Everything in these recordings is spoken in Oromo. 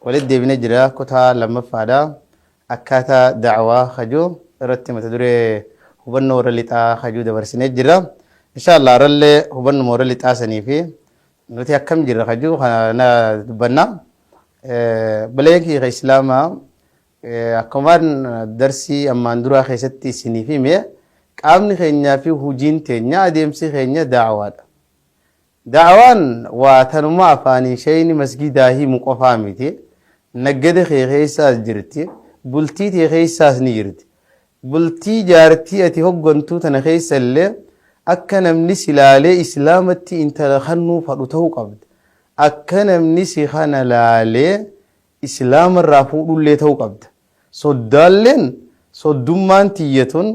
ولد ديبنا جرا كتا لما فادا أكاتا دعوة خجو رتي متدري هبن نور اللي تا خجو دبرسنة جرا إن شاء الله رلّي هبن نور اللي تا سنيفي نوتي أكم جرا خجو أنا بنا بلاقي الإسلام أكمل درسي أما ندرا خيستي سنيفي مي قامني خينيا في هجين تنيا ديمسي خينيا دعوان واتنما فاني شيء مسجدا هي مقفامتي نجد خيساس جرتي بلتي خيساس نيرتي بلتي جارتي أتي هجنتو تنخيس اللي أكنم نسلالي إسلامتي انت لخنو فرطه قبض أكنم نسي خان لالي إسلام الرافود اللي تو قبض صدالين صدومان تيتون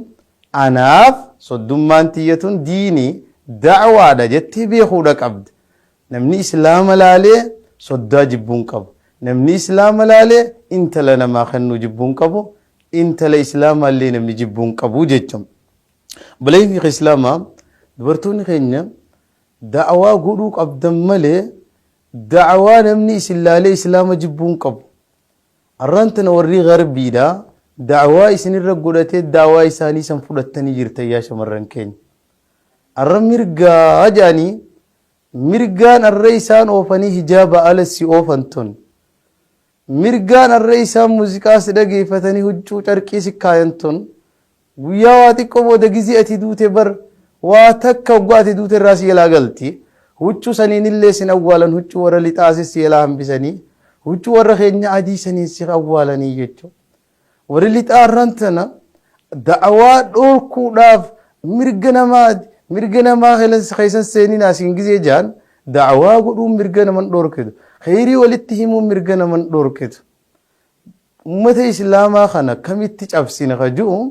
أناف صدومان تيتون ديني دعوة دا جتي بيخودا قبض نمني إسلام لالي صدا جبون قبض نمني إسلام لالي انت لنا ما خنو جبون قبض انت لإسلام اللي نمني جبون قبض جتشم بلاي في إسلام دبرتوني خينيا دعوة قلوك قبض ملي دعوة نمني إسلالي إسلام جبون قبض أرانتنا وري غربي دا دعوة إسنير قولتي دعوة إساني سنفلتني جرتيا شمرن كين أرم مرقا أجاني مرقان الرئيسان أوفني هجاب ألسي أوفنتون مرقان الرئيسان موسيقى سدقي فتني هجو تركي سكاينتون ويا واتكو ودقزي أتدوتي بر واتكا وقاتي دوتي الراسي يلا قلتي هجو سنين اللي سن أولا هجو ورا اللي تاسس يلا هم بسني هجو ورا خيني عدي سنين سيخ أولا نيجو ورا اللي تارنتنا دعوات أوركو داف مرقنا ما خيسان سيني ناسين جزي جان دعوة قدوم مرقنا من دور كده خيري والاتهموا مرقنا من دور كده أمة إسلاما خانا كميتي أفسين خجوهم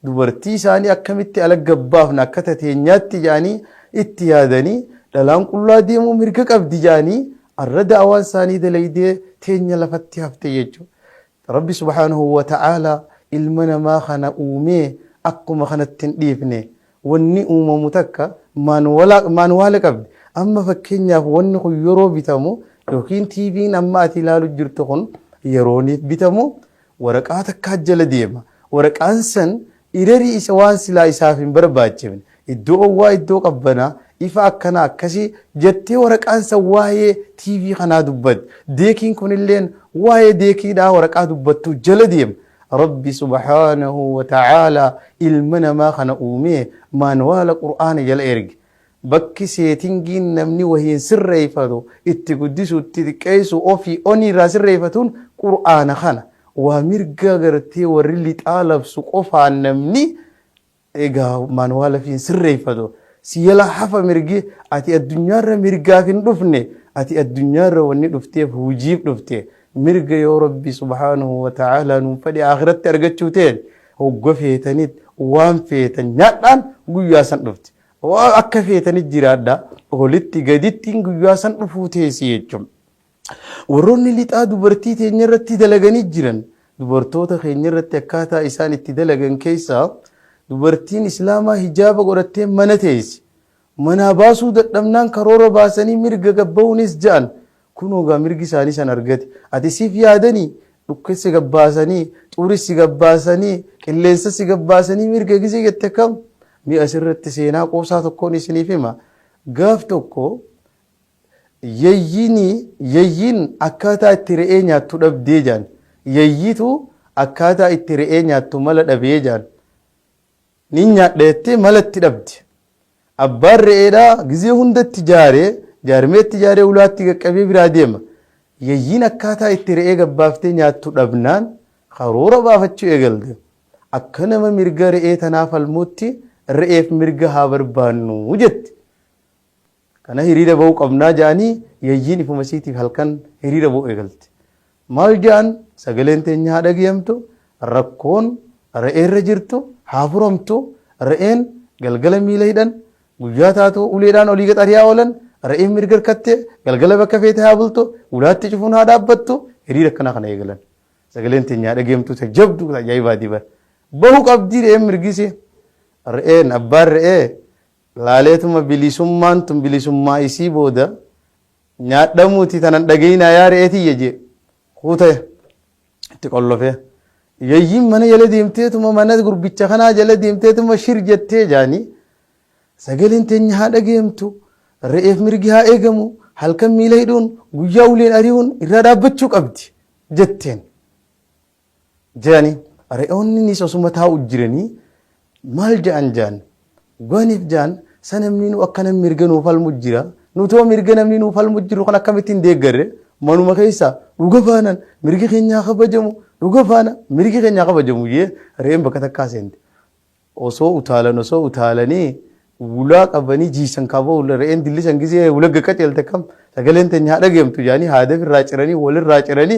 دورتي ساني أكميتي على قبافنا كتتي نياتي جاني اتيادني للان كلا ديمو مرقك أفدي جاني الرد أوان ساني دليدي تينيا لفتي هفتي يجو ربي سبحانه وتعالى ilmana ma khana ume akkuma khanattin dhiifne wanni uumamu takka maanwala qabdi amma fakkeenyaaf wanni kun yeroo bitamu yookiin TV'n amma ati ilaalu jirtu kun yerooniif bitamu waraqaa takka jala deema waraqaan san irari isa waan silaa isaaf hin barbaachifne iddoo qabbana ifa akkana akkasi jettee waraqaan san waa'ee TV kanaa dubbad deekiin kunilleen waa'ee deekiidhaa waraqaa dubbattu jala deema ربي سبحانه وتعالى ilmana ma khana uume maanwala qur'aana jala erge bakki seetingiin namni wahiin sirreeffatu itti guddisu itti xiqqeessu ofii onii irraa sirreeffatuun qur'aana kana waa mirga gartee warri lixaa labsu qofaan namni egaa maanwala fiin sirreeffatu siyala hafa mirgi ati addunyaarra mirgaaf hin dhufne ati addunyaarra wanni dhufteef hujiif dhufte mirga yoo rabbi subhanahu wa ta'ala nuun fadhi akhiratti argachuu ta'en hogga feetanit waan feetan nyaadhaan guyyaa san dhufti waan akka feetanit jiraadha olitti gadittiin guyyaa san dhufuu teessi jechuun warroonni lixaa dubartii teenya irratti dalaganii jiran dubartoota keenya irratti akkaataa isaan itti dalagan keessaa dubartiin islaamaa hijaaba godhattee mana teessi manaa baasuu dadhabnaan karoora baasanii mirga gabba'uunis ja'an kunoo gaa mirgi isaanii san argate ati siif yaadanii dhukkesi gabbaasanii xuurissi gabbaasanii qilleensa gabbaasanii mirga gisee jette kam mi'a asirratti seenaa qoosaa tokkoon isiniif hima gaaf tokko yayyiin akkaataa itti re'ee nyaattu dhabdee jaan yayyitu akkaataa itti re'ee nyaattu mala dhabee jaan nin nyaadheettee malatti dhabdi abbaan re'eedhaa gisee hundatti jaarmeetti jaaree ulaatti qaqqabee biraa deema yayyiin akkaataa itti re'ee gabbaaftee nyaattu dhabnaan karoora baafachuu eegalte akka nama mirga re'ee tanaaf falmuutti re'eef mirga haa barbaannu jetti kana hiriira ba'uu qabnaa ja'anii yayyiin ifuma isiitiif halkan hiriira ba'uu eegalte maal ja'an sagaleen teenya haa dhagayamtu rakkoon re'eerra jirtu haa furamtu re'een galgala miila hidhan guyyaa taatu uleedhaan olii gaxariyaa oolan re'een mirga hirkatte galgala bakka feete haa bultu ulaatti cufuun haa dhaabbattu hiriira akkana kana eegalan sagaleen teenya haa dhagayamtu jabdu ajaa'ibaa dibar bahuu qabdii re'een mirgise re'een abbaan re'ee laaleetuma bilisummaan bilisummaa isii booda nyaadhamuuti tanan dhagayinaa yaa re'eetiyya jee خوته تقلفه يجيم من يلا ديمته ثم من غربيتش خنا جل ديمته ثم شير جته جاني سجلين تني هذا جيمتو رئيف مرجها إيجمو هل كم ميلادون وياولين أريون إرادة بتشوك أبدي جتين جاني رئوني نيسو سمتها أجرني مال جان جان غانيف جان سنمنين وأكنا مرجنو فالمجرا نوتو مرجنا منو فالمجرو خنا كمتين ديجر منو مكيسا وقفانا مرجي خنيا خبجمو وقفانا مرجي خنيا خبجمو يه رئيم بكتا كاسند وسو أتالني ولا كبني جيسان كابو ولا رئين دللي سنجزي ولا جكت يلتكم سجلين تني هذا جيم تجاني هذا في الراجراني ولا الراجراني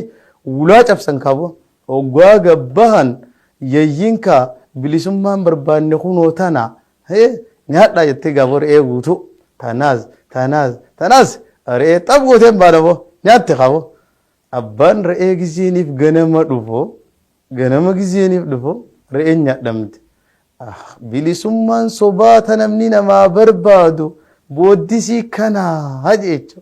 ولا تفسن كابو وجوا جبهان يجينكا بلسمان بربان نكون وتانا هي نهاد لا يتجابور وتو تناز رئي تبغى تنباربو نهاد تخابو أبان رئي جزيني في جنما جزيني في دفو رئي نهاد دمت bilisummaan sobaa namni namaa barbaadu booddisii kana hajeecho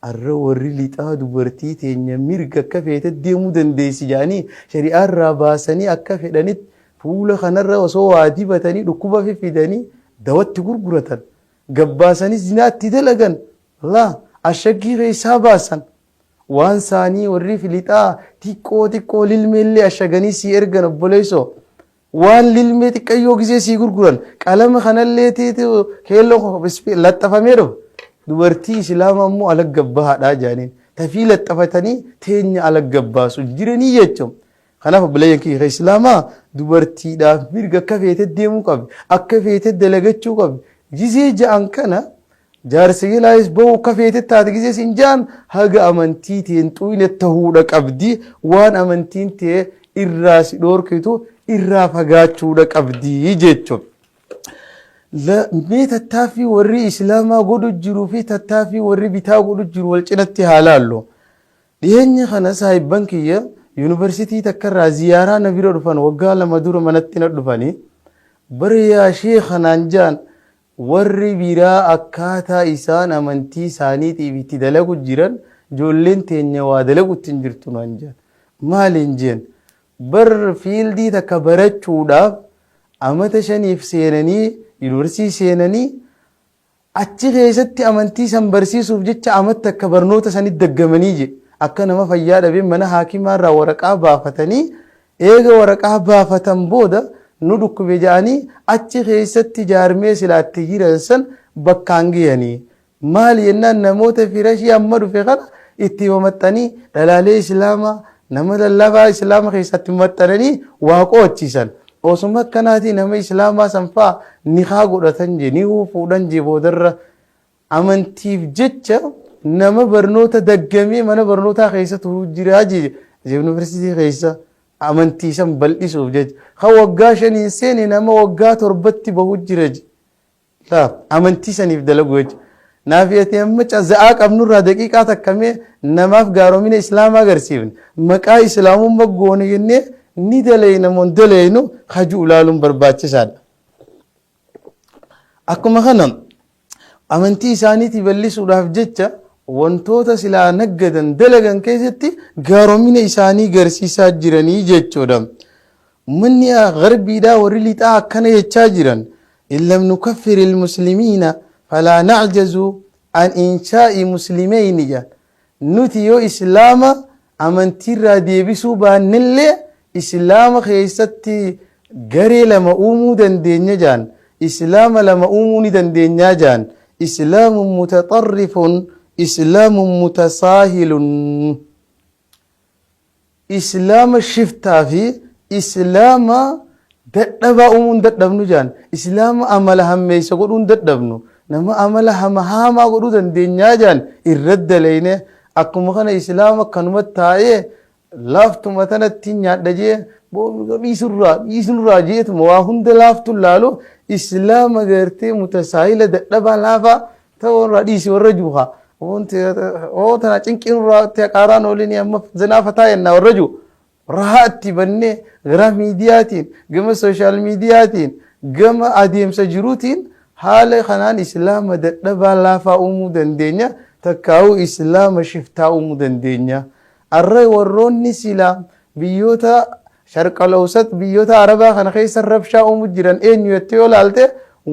arra warri lixaa dubartii teenya mirga akka feete deemuu dandeessi jaanii shari'aa irraa baasanii akka fedhanitti fuula kanarra osoo waa dibatanii dhukkuba fidanii dawatti gurguratan gabbaasanii zinaatti dalagan laa ashaggii keessaa baasan waan saanii warri filixaa xiqqoo lilmeellee ashaganii si ergan obboleessoo waan lilmee xiqqayyoo gisee sii gurguran qalama kanallee teete keelloo laxxafameedho dubartii islaamaa immoo alaggabbahaadhaa jaaniin tafii laxxafatanii teenya alaggabaasu jiranii jechuun kanaaf obboleeyyan kiyya islaamaa dubartiidhaaf mirga akka feete deemuu qabdi akka feete dalagachuu qabdi gisee ja'an kana jaarsi laayis ba'u akka feete taate gisee siin ja'an haga amantii teen xuuyine ta'uudha qabdi waan amantiin tee irraa si dhoorkitu irraa fagaachuudha qabdii jechuun mee tattaaffii warri islaamaa godhu jiruu fi tattaaffii warri bitaa godhu jiru wal cinatti haalaallu dhiyeenya kana saahibban kiyya yuunivarsiitii takkarraa ziyaaraa na bira dhufan waggaa 2 dura manatti na dhufanii bara yaa sheekhanaan jaan warri biraa akkaataa isaan amantii isaaniitiif itti dalagu jiran ijoolleen teenya waa dalagutti hin jirtu naan jaan maaliin jeen bar fiildii takka barachuudhaaf amata 5 seenanii yuunivarsiitii seenanii achi keessatti amantii san barsiisuuf jecha amata takka barnoota sanit daggamanii je akka nama fayyaa dhabee mana haakimaarraa waraqaa baafatanii eega waraqaa baafatan booda nu dhukkube jedhanii achi keessatti jaarmee silaatti jiran san bakkaan gahanii maal yennaan namoota firashii amma dhufe kana itti hamaxanii dhalaalee islaamaa nama lallabaa islaama keessatti maxxananii waaqochiisan osuma akkanaati nama islaamaa sanfaa niqaa godhatan je ni fuudhan je boodarra amantiif jecha nama barnoota daggamee mana barnootaa keessatti jiraa je yuunivarsiitii keessa amantii san bal'isuuf jecha kan waggaa 5 seene nama waggaa 7tti bahu jira je amantii saniif dalagu jecha naafiyatee amma cazaa qabnurraa daqiiqaa takkamee namaaf gaaromina islaamaa agarsiifne maqaa islaamummaa goone jennee ni dalayna mon dalaynu haju ulaaluun barbaachisaadha akkuma kana amantii isaaniitii bal'isuudhaaf jecha wantoota silaa naggadan dalagan keessatti gaaromina isaanii garsiisaa jiranii jechuudha manni garbiidhaa warri lixaa akkana jechaa jiran illam nukaffir ilmuslimiina فلا نعجز عن إنشاء مسلمين جان نتيو إسلام أمنتي رادي بسوبا نلي إسلام خيستي غري لما أمو دندين جان إسلام لما أمو دندين جان إسلام متطرف إسلام متساهل إسلام الشفتا في إسلام ددبا أمو ددبنو جان إسلام أمل هميسا قدون ددبنو nama amala hama godhuu dandeenyaa jaan irradda leeyne akkuma kana islaama kanumatti taa'ee laaftuma tanatti nyaadha jee dhiisurraa jeetuma waa hunda laaftu laalu islaama gartee mutasaahila dadhabaa laafaa ta'uurraa dhiisi warra juuha oo tana cinqinurraa qaaraan oolini amma zanaafa taa'ennaa warra juu rahaa itti bannee gara miidiyaatiin gama sooshaal miidiyaatiin gama adeemsa jiruutiin حال خنان إسلام دبا لا فاؤمو دندينيا تكاو إسلام شفتا أمو دندينيا arra warroonni sila biyyoota sharqal awsat biyyoota arabaa kana keessa rabshaa uumuu jiran eenyu jettee yoo laalte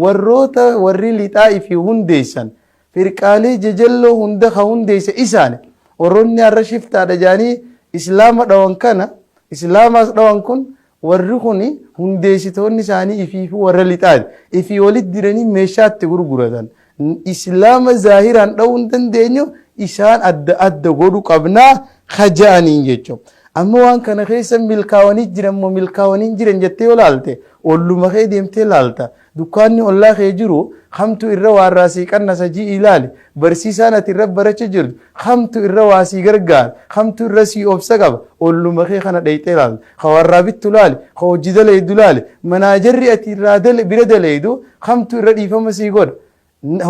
warroota warri lixaa ifi hundeessan firqaalee jajalloo hunda ka hundeesse isaani warroonni arra shiftaadha jaanii islaama dhawan kana islaamaas dhawan kun warri kuni hundeessitoonni isaanii ifii fi warra lixaan ifii walit diranii meeshaatti gurguratan islaama zaahiraan dhawuu hin dandeenyu isaan adda adda godhu qabnaa kaja'aniin jechuudha. Amma waan kana keessa milkaawanii jiran moo milkaawanii jiran jettee yoo laalte olluma kee deemtee laalta dukkaanni ollaa kee jiru hamtu irra waarraasii qannasa jii ilaali barsiisaan ati irra baracha jirtu hamtu irra waasii gargaar hamtu irra sii obsa qaba olluma kee kana dhayxee laalta ka warraa bittu laali ka hojii dalaydu laali manaajarri ati irraa bira dalaydu hamtu irra dhiifama sii godha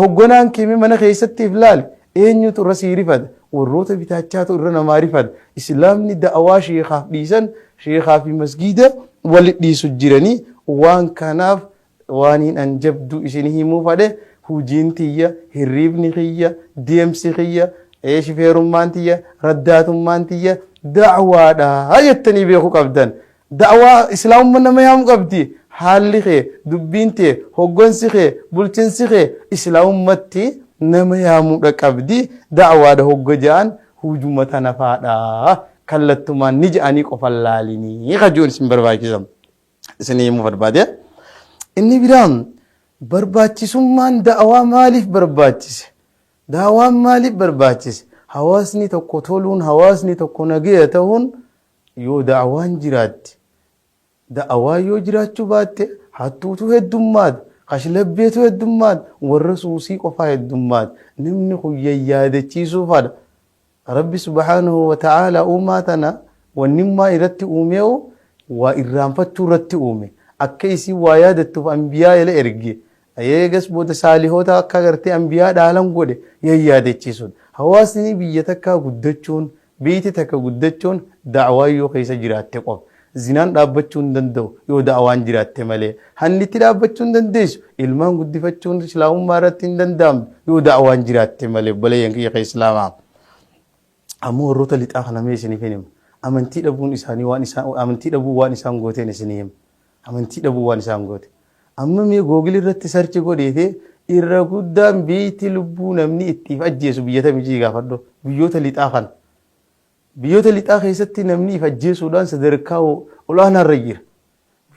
hogganaan keemee mana keessattiif laali eenyutu irra sii rifata warroota bitaachaatu irra namaa rifata islaamni da'awaa sheekaaf dhiisan sheekaa fi masgiida walit dhiisu jiranii waan kanaaf waaniin an jabdu isin himuu fadhe hujiin tiyya hirriibni kiyya deemsi kiyya shifeerummaan tiyya raddaatummaan tiyya da'waadha jettanii beeku qabdan da'waa islaamummaa nama yaamu qabdi haalli kee dubbiin tee hoggansi kee bulchinsi kee islaamummatti nama yaamuudha qabdi da'waadha hogga ja'an hujuma tana faadha kallattumaan ni ja'anii qofan laalinii kajuun isin barbaachisan isin himuu barbaade inni biraan barbaachisummaan da'waa maaliif barbaachise da'waan maaliif barbaachise hawaasni tokko toluun hawaasni tokko nagaya ta'uun yoo da'waan jiraatti da'waa yoo jiraachuu baatte hattuutu heddummaata kashlabbeetu heddummaata warra suusii qofaa heddummaata namni kun yaadachiisuufadha rabbi subhaanahu wa ta'aalaa uumaa tana wannimmaa irratti uumee'u waa irraanfachuu irratti uume akka isii waa yaadattuuf anbiyaa ila erge eegas booda saalihoota akka gartee anbiyaa dhaalan godhe yaadachiisuudha hawaasni biyya takkaa guddachuun biyyatti takka guddachuun da'waa yoo keessa jiraatte qofa zinaan dhaabbachuu hin danda'u yoo da'waan jiraatte malee hannitti dhaabbachuu hin dandeessu ilmaan guddifachuun islaamummaa irratti hin danda'amne yoo da'waan jiraatte malee baleeyyan kiyya ka islaamaa ammoo warroota lixaa kana mee isiniif hin himu amantii dhabuun isaanii waan isaan gooteen isinii himu amantii dhabuu waan isaan goote amma mee googil irratti sarchi godheete irra guddaan biyyatti lubbuu namni ittiif ajjeesu biyyata mijii gaafadho biyyoota lixaa kana biyyoota lixaa keessatti namni if ajjeesuudhaan sadarkaa olaanaa irra jira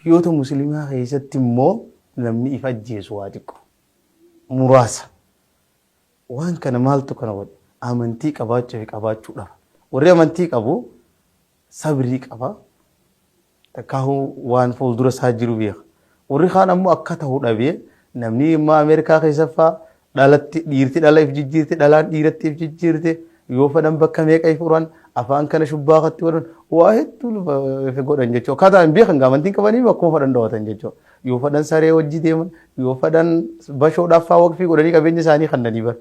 biyyoota musliimaa keessatti immoo namni if ajjeesu waa xiqqo muraasa waan kana maaltu kana godhe amantii qabaachuu fi qabaachuu dhaba warri amantii qabu sabrii qaba takkahu waan fuuldura isaa jiru beeka warri kaan ammoo akka ta'uu dhabee namni immoo Ameerikaa keessaa dhalatti dhiirti dhala if jijjiirte dhalaan dhiiratti if jijjiirte yoo fedhan bakka meeqa if uran afaan kana shubbaaqatti godhan waa hedduu godhan jechuudha akkaataa hin beekan amantiin qabanii bakkuma fedhan daawwatan jechuudha yoo fedhan saree wajji deeman yoo fedhan bashoodhaaf faa waqfii godhanii qabeenya isaanii kannanii bara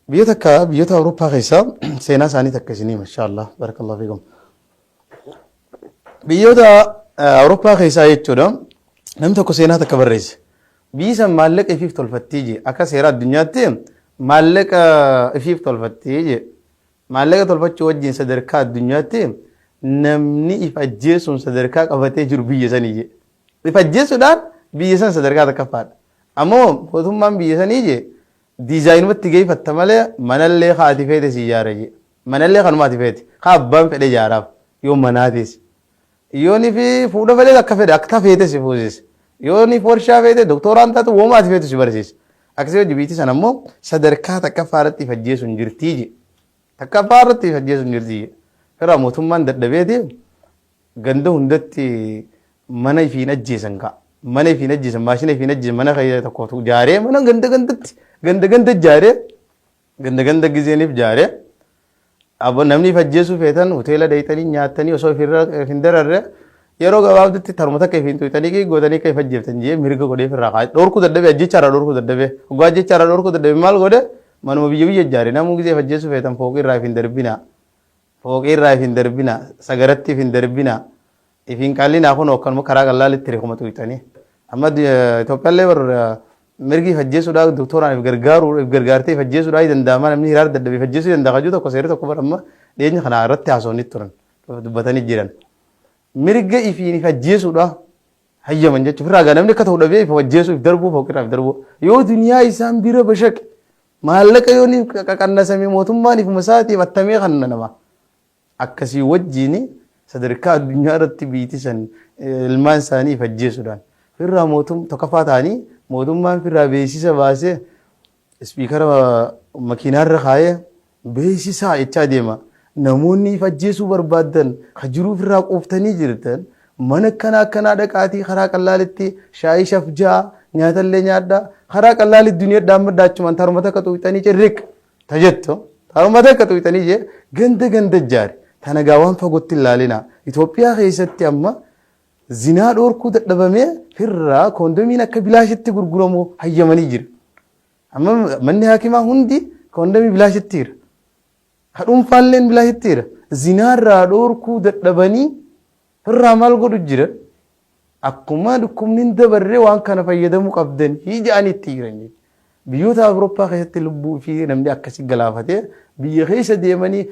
biyyoota Awurooppaa keessaa seenaa isaanii takka isinii mashaallah barakallahu fiikum biyyoota Awurooppaa keessaa jechuudha namni tokko seenaa takka barreesse biyyi san maallaqa ifiif tolfattii je akka seera addunyaatti maallaqa ifiif tolfattii je maallaqa tolfachuu wajjin sadarkaa addunyaatti namni if ajjeesuun sadarkaa qabatee jiru biyya sanii je if ajjeesuudhaan biyya san sadarkaa takaffaadha ammoo mootummaan biyya sanii je diizaayinumatti geeffatta malee manallee haati feete si ijaara je manallee kanuma ati feete haa abbaan fedhe ijaaraaf yoo manaatis yooni fi fuudha fedhe akka fedhe akka feete si fuusise yooni warshaa feete doktoraan taatu wooma ati feetu si barsiise akkasii hojii biitti sana ammoo sadarkaa takkaffaa irratti if ajjeesuun jirtii je takkaffaa irratti if ajjeesuun jirtii je karaa mootummaan dadhabeeti ganda hundatti mana ifiin ajjeesan ka'a mana ifiin ajjeesan maashina ifiin ajjeesan mana kayya tokko jaaree mana gandatti ganda jaaree ganda gizeeniif jaaree abbo namni if ajjeesuu feetan hoteela daytanii nyaatanii osoo hin dararre yeroo gabaabdutti taruma takka ifiin tuytanii gootanii akka if ajjeeftan jee mirga godhee firraa kaa dhorku dadhabee ajjechaarra dhorku dadhabee ogaa ajjechaarra dhorku dadhabee maal godhe manuma biyya jaare namuu gizee if ajjeesuu feetan fooqii irraa if hin darbina sagaratti if hin darbina if hin qallinaa kun okkanuma karaa qallaalitti reekuma tuytanii amma Itoophiyaallee bar mirgi fajjeessuudhaa doktoraan if gargaartee fajjeessuudhaa danda'amaa namni hiraar dadhabee fajjeessuu danda'a kajuu tokko seera tokko baramma dhiyeenya kana irratti haasawanii turan dubbatanii jiran mirga ifiin fajjeessuudhaa hayyaman jechuuf irraa gaa namni akka ta'u dhabee fajjeessuuf darbuu foqirraaf darbuu yoo duniyaa isaan bira bashaqe maallaqa yoo ni qaqannasame mootummaan ifuma isaatiif attamee kan nama akkasii wajjiin sadarkaa addunyaa irratti biitisan ilmaan isaanii fajjeessuudhaan firraa tokkoffaa ta'anii mootummaan firraa beeksisa baasee ispiikara makiinaarra kaayee beeksisaa jechaa deema namoonni fajjeessuu barbaadan ka jiruuf irraa quuftanii jirtan mana akkanaa dhaqaatii karaa qallaalitti shaayii shafjaa nyaatallee nyaadhaa karaa qallaalitti duniyaa dhaammaddaa achumaan taarumata akka xuuxanii cirriq tajetto taarumata akka xuuxanii jee ganda jaari tanagaa waan fagootti ilaalina Itoophiyaa keessatti amma zinaa dhoorkuu dadhabamee firraa koondomiin akka bilaashitti gurguramu hayyamanii jira amma manni haakimaa hundi koondomii bilaashitti jira kadhuunfaalleen bilaashitti jira zinaarraa dhoorkuu dadhabanii firraa maal godhu jira akkuma dhukkubni dabarree waan kana fayyadamuu qabdan hijaanitti jiran biyyoota Awurooppaa keessatti lubbuu fi namni akkasii galaafatee biyya keessa deemanii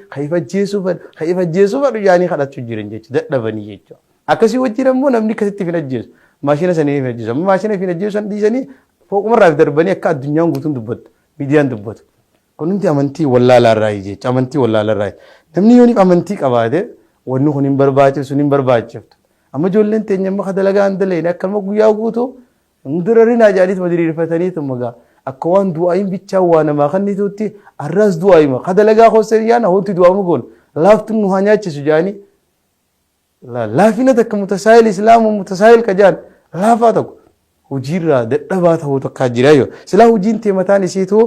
kayfajjeessuuf yaanii kadhachuu jiran jechuudha dadhabanii jechuudha akkasii wajjin ammoo namni akkasitti hin ajjeesu maashina sanii hin ajjeesu amma maashina hin ajjeesu san dhiisanii fooqumarraa darbanii akka addunyaan guutuun dubbatu miidiyaan dubbatu kun hundi amantii wallaalarraa jechuudha amantii wallaalarraa namni yooniif amantii qabaate wanni kun hin barbaachisu hin barbaachiftu amma ijoolleen teenya amma kadalagaa hin daleen akkama guyyaa guutuu hundurariin ajaa'aniit madiriirfatanii tumagaa akka waan du'aayin bichaa waa namaa kannituutti arraas du'aayima kadalagaa hooseen yaana hooti du'aamu goon laaftuun nu haa nyaachisu jaanii laafina takka mutasaayil islaamu mutasaayil kajaan laafaa tokko hojiirraa dadhabaa ta'uu takkaa jira yoo silaa hojiin teemataan isiituu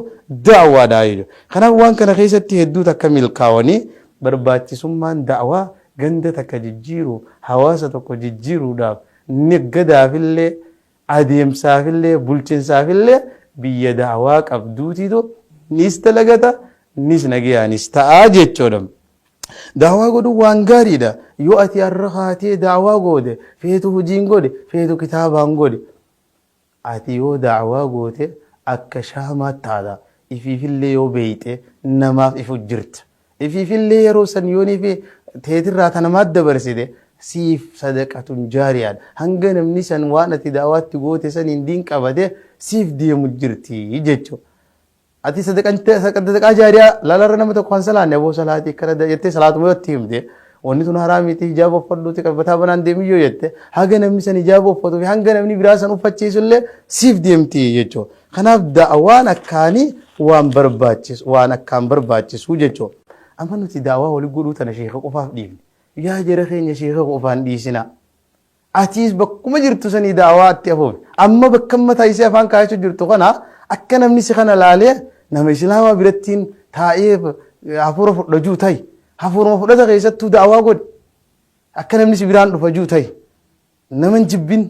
da'awaadhaa yoo kanaaf waan kana keessatti hedduu takka milkaawanii barbaachisummaan da'awaa ganda takka jijjiiru hawaasa tokko jijjiiruudhaaf niggadaafillee adeemsaafillee bulchinsaafillee biyya da'awaa qabduutiitu nis dalagata nis nagayaanis ta'aa jechuudha. Da'awaa godhuun waan gaariidha yoo ati har'a kaatee da'awaa goode feetu hojiin goode feetu kitaabaan goode ati yoo da'awaa goote akka shaamaatti taata ifiifillee yoo beeyte namaaf ifu jirta ifiifillee yeroo san yooniif teetirraa tanamaat dabarsite siif sadaqatun jaariyaadha hanga namni san waan ati da'awaatti goote san hin qabate siif deemu jirti jechuudha. Ati sadaqaa jaariyaa lalarra nama tokko kan salaanne aboo salaatii akkana jettee salaatuma yoo itti himte wanni tun haraamiiti hijaaba uffadhuuti qabbataa banaan deemiyyoo jette haga namni san hijaaba uffatu fi hanga namni biraa san uffachiisullee siif deemti jechuudha. Kanaaf da'awaan akkaanii waan akkaan barbaachisu jechuudha. Amma nuti da'awaa walii godhuu tana sheeka qofaaf dhiifne yaa jara keenya sheeka qofaan dhiisina. Atiis bakkuma jirtu sanii da'awaa itti afuufi amma bakka mataa isee afaan kaayachuu jirtu kana akka namni si kana laalee nama islaamaa birattiin taa'ee hafuura fudhajuu ta'i hafuuruma fudhata keessattuu da'awaa godhi akka namni si biraan dhufajuu ta'i nama hin jibbin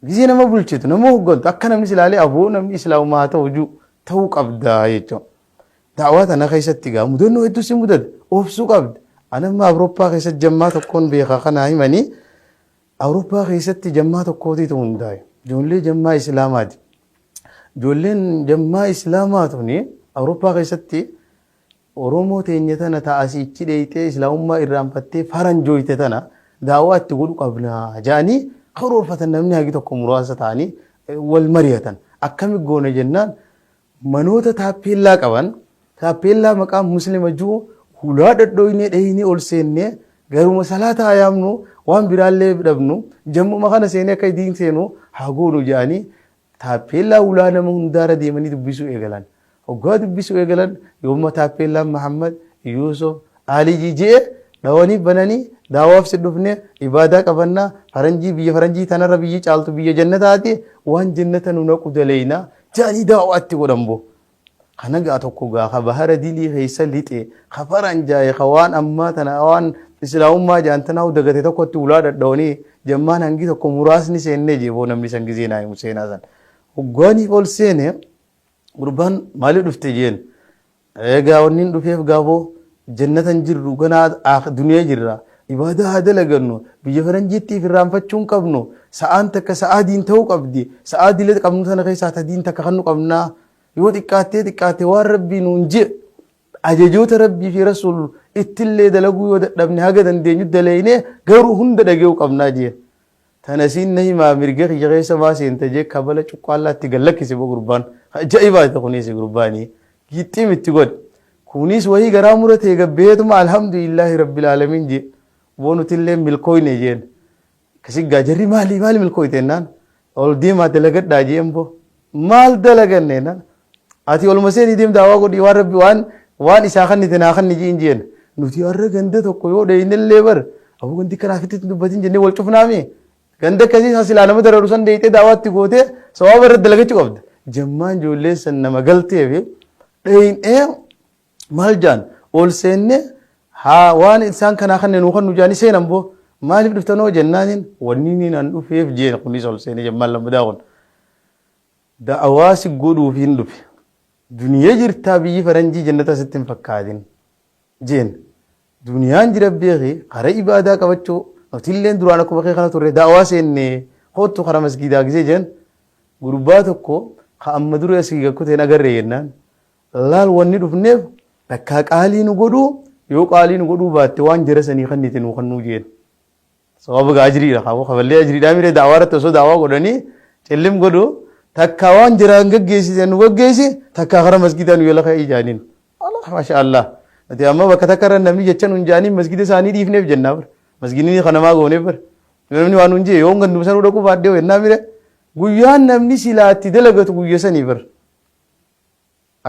gizee nama bulchitu nama hoggantu akka namni si laalee aboo namni islaamaa ta'uu qabda jechuudha. Da'awaa tana keessatti gaa mudannoo hedduu si mudate obsuu qabda. Anamma Awurooppaa keessatti jammaa tokkoon beekaa kanaa himanii Awurooppaa keessatti jammaa tokkootiitu hundaa'e ijoollee jammaa islaamaati. Ijoolleen jammaa islaamaa tuni Awurooppaa keessatti Oromoo teenya tana taasichi dheeyitee islaamummaa irraanfattee faranjooyte tana da'awaa itti godhu qabna jedhanii karoorfatan namni hagi tokko muraasa ta'anii wal mari'atan akkami goone jennaan manoota taappeellaa qaban taappeellaa maqaa muslima jiru hulaa dhadhooyne dheeyne ol seenne garuma salaataa yaamnu waan biraallee dhabnu jammuma kana seenee akka idiin seenu haa goonu jedhanii taappeellaa hulaa nama hundaara deemanii dubbisuu eegalan. Hoggaa dubbisuu eegalan yooma taappeellaan Mahammad Yuusuf Alii jijee dhawanii bananii daawaaf si dhufne ibaadaa qabannaa faranjii biyya faranjii tanarra biyyi caaltu biyya jannataati waan jannata nu naqu daleeyna jedhanii daawaatti godhan boo. Kana gaa tokko gaa bahara dilii keessa lixe faranjaaye waan ammaa tana waan islaamummaa jaantanaa dagate tokkotti ulaa dhadhawanii jammaan hangi tokko muraasni seennee jeeboo namni san gizee naa himu seenaa san. Hoggaaniif ol seene gurbaan maali dhufte jeen egaa wanni dhufeef gaaboo jannatan jirru ganaa duniyaa jirra ibaada haa dalagannu biyya faranjiitti firraanfachuun qabnu sa'aan takka sa'aa diin ta'uu qabdi sa'aa diilee qabnu sana keessaa ta diin takka kannu qabnaa yoo xiqqaattee waan rabbii nuun jedhe ajajoota rabbii fi rasuul ittillee dalaguu yoo dadhabne haga dandeenyu daleeyne garuu hunda dhage'uu qabnaa jeen tanasiin na himaa mirga kiyya keessa maa seenta jee kabala cuqqaallaatti gallakkise bo gurbaan ajaa'ibaata kunis gurbaanii gixxiim itti godhe kunis wahii garaa muratee gabbeetuma alhamdulillahi rabbil aalamiin jee boonutillee milkooyne jeen kasiggaa jarri maali milkooyte naan ol deemaa dalagadhaa jeen bo maal dalaganne naan ati olma seenii deem daawaa godhi waan rabbi waan isaa kannite naa kanni jiin jeen nuti warra ganda tokko yoo dheeynellee bar abu gandi kanaafitti dubbatin jennee wal cufnaami ganda akkasii hasilaa nama dararu san deeytee daawaatti gootee sawaaba irratti dalagachuu qabda jammaan ijoollee san nama galteef dheeynee maal jaan ol seenne haa waan isaan kanaa kanneen nu kannu jaani seenan boo maaliif dhuftanoo jennaaniin wanni niin an dhufeef jeen kunis ol seene jammaan lammadaa kun da'awaa si godhuuf hin dhufe duniyaa jirtaa biyyi faranjii jannata sitti hin fakkaatin jeen duniyaan jira beekee kara ibaadaa qabachuu nutilleen duraan akkuma kee kana turre da'awaa seenne hottu kara masgiidaa gisee jeen gurbaa tokko ka amma dura asii gakkuteen agarree jennaan laal wanni dhufneef bakka qaalii nu godhuu yoo qaalii nu godhuu baatte waan jara sanii kannite nu kannuu jeen sababa gaa ajriidha kaaboo kaballee ajriidhaa miree da'awaa irratti osoo da'awaa godhanii cillim godhu takka waan jiraan gaggeessise nu gaggeessi takka kara masgiidaa nu yola ka'ee ijaaniin Allah maashaallah ati amma bakka takka irra namni jecha nu jaaniin masgiida isaanii dhiifneef jennaa bar masgiidni kanamaa gooneef bar namni waan nu jee yoo gandu sanuu dhaquu baadhee jennaa mire guyyaan namni silaatti dalagatu guyya sanii bar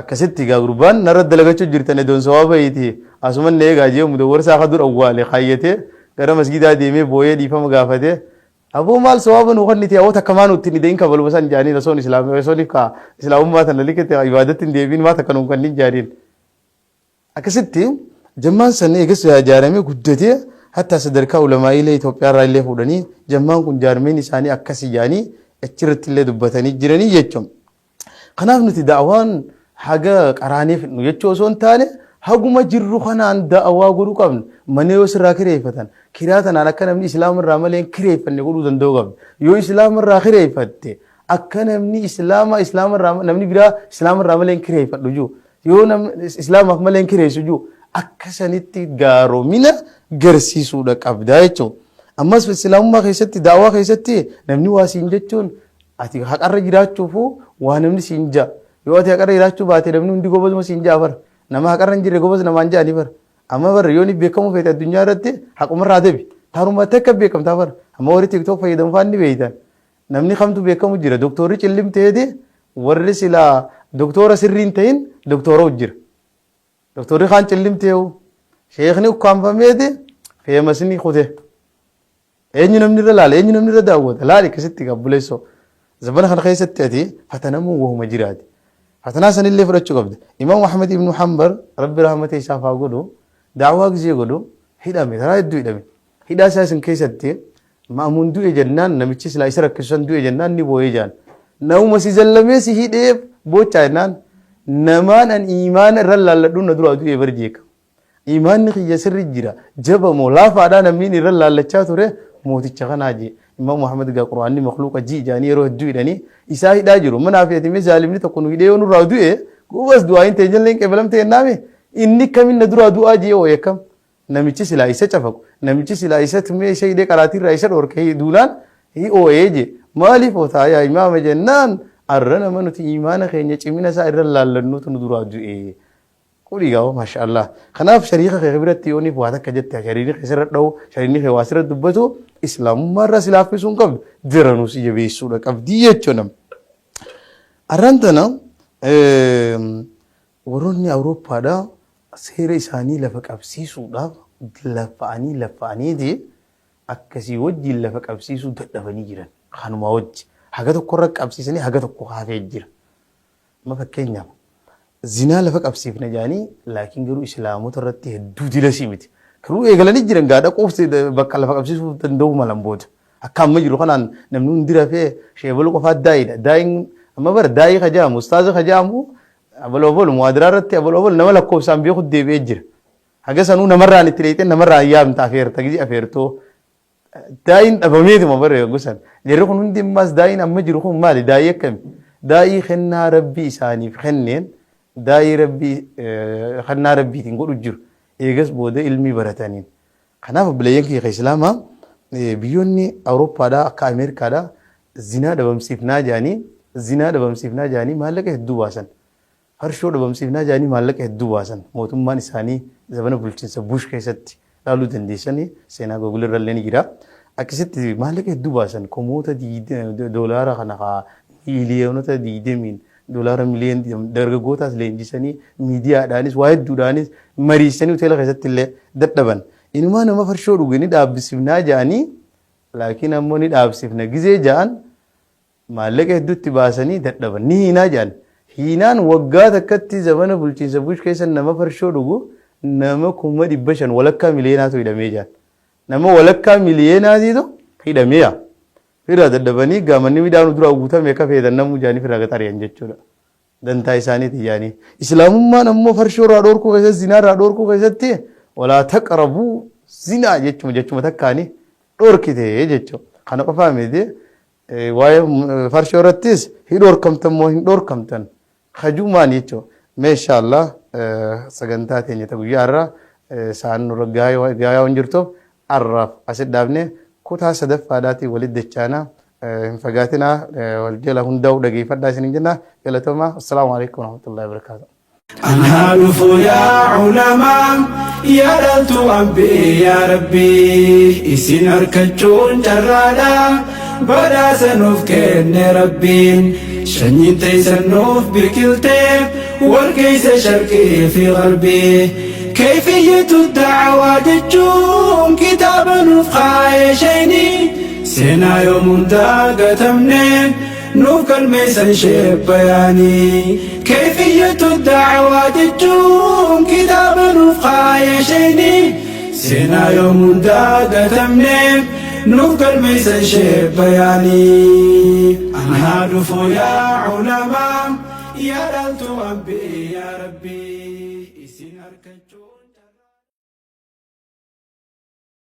akkasitti gaa gurbaan narra dalagachuu jirtan edoon sawaaba iti asuman eegaa jee mudawwar saa kadur awwaale kaayyatee gara masgiidaa deemee booyee dhiifama gaafatee aboo maal sawaaba nu kannite awoo takka maan utti ni deeyin kabalu basan jaaniin osoon islaamummaa ka islaamummaa tan lalikete ibaadatti hin deebiin maa takka nuun kannin jaaniin akkasitti jammaan san eegas ijaaramee guddatee hatta sadarkaa ulamaa'ilee Itoophiyaa irraa illee fuudhanii jammaan kun jaarmeen isaanii akkasii jaanii achirratti illee dubbatanii jiranii jechuun kanaaf nuti da'awaan haga qaraaniif nu jechuu osoo hin taane haguma jirru kanaan da'awaa godhuu qabna mana yoo sirraa kireeffatan kiraa tanaan akka namni islaama irraa malee kireeffanne godhuu danda'uu qabna yoo islaama irraa kireeffatte akka namni namni biraa islaama irraa malee kireeffadhu juu yoo islaamaaf malee kireessu juu akka sanitti gaaromina garsiisuudha qabdaa jechuudha ammas islaamummaa keessatti da'awaa keessatti namni waa siin jechuun ati haqarra jiraachuufu waa namni siin jaa yoo ati haqarra jiraachuu baate namni hundi gobazuma siin jaa bar nama haqarra hin jirre gobaz namaan jaani bar amma bar yoo ni beekamu feete addunyaa irratti haqumarraa deebi taarummaa takka beekamtaa bar amma warri tiktook fayyadamu faan ni beeytan namni kamtu beekamu jira doktorri cillim ta'eeti warri silaa doktora sirriin ta'in doktora hojjira doktorri kaan cillim ta'eewu sheekni ukkaanfameeti feemasni kute eenyu namni irra laala eenyu namni irra daawwata laali akkasitti qabbuleessoo zabana kana keessatti ati fatanamuu wahuma jiraati fatanaa sanillee fudhachuu qabda imaam Ahmad ibn Hanbal rabbi rahmata isaaf haa godhu daawwaa gisee godhu hidhame taraa hedduu hidhame hidhaa isaa isin keessatti ma'amuun du'e jennaan namichi silaa isa rakkisan du'e jennaan ni boo'ee jaan namuma si zallamee si hidheef boochaa jennaan namaan an imaana irra laalladhuun na duraa du'e bar jeeka imaanni kiyya sirri jira jaba moo laafaadhaa namni irra laallachaa ture mooticha kanaa jee imaam Muhammad gaa quraanni makhluuqa jii jaanii yeroo hedduu hidhanii isaa hidhaa jiru manaa fi atimee zaalimni tokko nu hidhee yoo nurraa du'e gubas du'aa hin ta'e jalleen qeebalamte jennaame inni kamin na duraa du'aa jee oo eekam namichi silaa isa cafaku namichi silaa isa tumee isa hidhee qaraatirraa isa dhorkee duulaan oo'ee jee maaliif ootaa yaa imaama jennaan arra nama nuti imaana keenya cimina isaa irra laallannuutu nu duraa du'e kuli gawo maashaallah kanaaf shariika kee biratti yooniif waa takka jette shariikni kee sirra dhawu shariikni kee waa sirra dubbatu islaamummaa irraa silaaffisuun qabdu diranuu si jabeessuudha qabdii jechuudha. Arrantana warroonni Awurooppaadhaa seera isaanii lafa qabsiisuudhaaf lafa'aniiti akkasii wajjin lafa qabsiisuu dadhabanii jiran kanuma wajji haga tokko irra qabsiisanii haga tokko hafee jira. Ma fakkeenyaaf zinaa lafa qabsiifna jaanii laakiin garuu islaamota irratti hedduu dilasii miti. Kiruu eegalanii jiran gaadha qofti bakka lafa qabsiisuu danda'u malan booda. Akka amma jiru kanaan namni hundi rafee sheebalu qofaa daa'idha. Daa'iin amma bara daa'ii kajaamu ustaaza kajaamu abaloo muwaadiraa irratti abaloo nama lakkoofsaan beeku deebi'ee jira. haga sanuu namarraan itti leeyte namarraa yaamta afeerta gizi afeertoo daayin dhabameetuma bare gosan jarri kun hundi ammas daayin amma jiru kun maali daayii akkami daayii kennaa rabbii isaaniif kenneen daayii rabbii kennaa rabbiitiin godhu jiru eegas booda ilmii barataniin kanaaf bilayyan kiyya islaamaa biyyoonni awurooppaadhaa akka ameerikaadhaa zinaa dhabamsiifnaa jaanii maallaqa hedduu baasan harshoo dhabamsiifnaa jaanii maallaqa hedduu baasan mootummaan isaanii zabana bulchiinsa bush keessatti laaluu dandeessanii seenaa googil irra illee ni jira akkasitti maallaqa hedduu baasan komoota doolaara kana miiliyoonota 20 doolaara miliyoon dargaggootaas leenjisanii miidiyaadhaanis waa hedduudhaanis mariisanii hoteela keessatti illee dadhaban inumaa nama farshoo dhuganii dhaabbisiifnaa jaanii laakiin ammoo ni dhaabsifna gizee ja'an maallaqa hedduutti baasanii dadhaban ni hiinaa ja'an hiinaan waggaa takkatti zamana bulchiinsa bush keessa nama farshoo dhugu nama 500,000 walakkaa miliyoonaatu hidhamee ja'an nama walakkaa miliyoonaatiitu hidhamee fira dadhabanii gaamanni midhaan dura guutame akka fayyadamu jaanii fira gaxariyan jechuudha dantaa isaaniiti jaanii islaamummaan ammoo farshoo irraa dhoorkuu keessatti zinaa irraa dhoorkuu keessatti walaa taqrabuu zinaa jechuma takkaanii dhoorkite jechuudha kana qofaa miti waa'ee farshoo irrattis hidhoorkamtan moo hin dhoorkamtan hajumaan jechuudha meeshaallah sagantaa teenya guyyaa irraa saan nurra gaayyaa waan jirtuuf arraaf asit dhaabne kutaa sadaffaadhaati walit dachaana hin fagaatinaa wal jala hundaa'u dhageeffadhaa isinin jenna galatooma assalaamu alaikum warahmatullahi wabarakatuh أنهارف يا علماء يا رلت أنبي يا ربي إسين أركجون جرادا بدا سنوف كن ربين شنين تيسنوف بكلتين والكيس شرقي في غربي كيفية الدعوة تجوم كتابا نفخاي شيني سينا يوم داقة منين نوك الميسن شيب بياني كيفية الدعوة تجوم كتابا نفخاي شيني سينا يوم داقة منين نوك الميسن شيب بياني أنا هادف يا علماء يا رلت أنبي يا ربي إسين أركجون